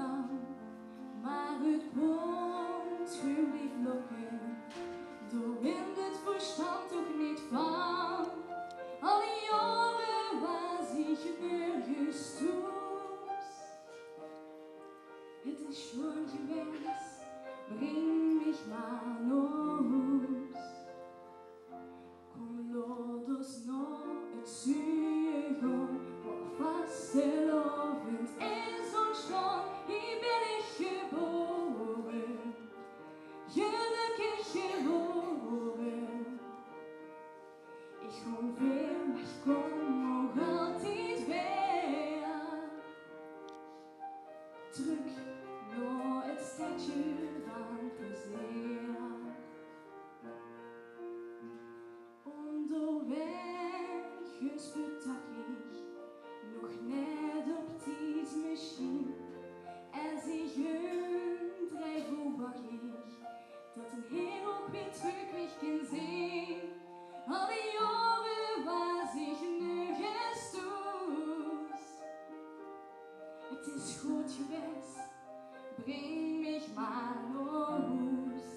lang, maar het bond bleef lokken. Door in het verstand toch niet van. Al die jaren was ich nirgends tu's. Het is schon gewiss, bring mich mal los. Kom laat ons nog het zuigen, waar vastelovend is ontstaan. Hier ben ik geboren, gelukkig geboren. Ik kom weer, maar ik kom nog altijd weer. Terug naar het stadje van plezier. Onderweg gespeurd ik nog net op tijd misschien. En zich hun drijf wacht ik dat een heel ook weer terug weg kan zien. Al die jaren was ik nergens thuis. Het is goed geweest, bring mich maar naar huis.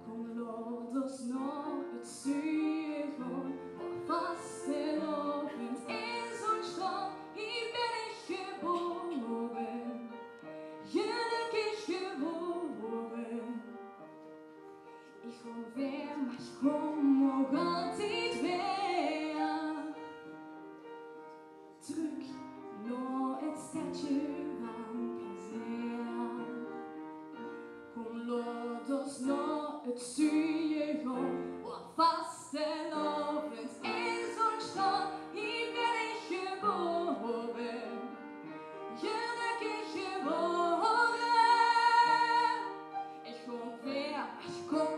Kom laat ons nog het zuigen, waar vastelovend is ontstaan. Hier ben ik geboren, gelukkig geboren. Ik kom weer, maar ik kom nog altijd weer. Terug naar het stadje van plezier. Kom laat ons naar het zuigen, waar vastelovend is ontstaan. Hier ben ik geboren, gelukkig geboren. Ik kom weer, maar ik kom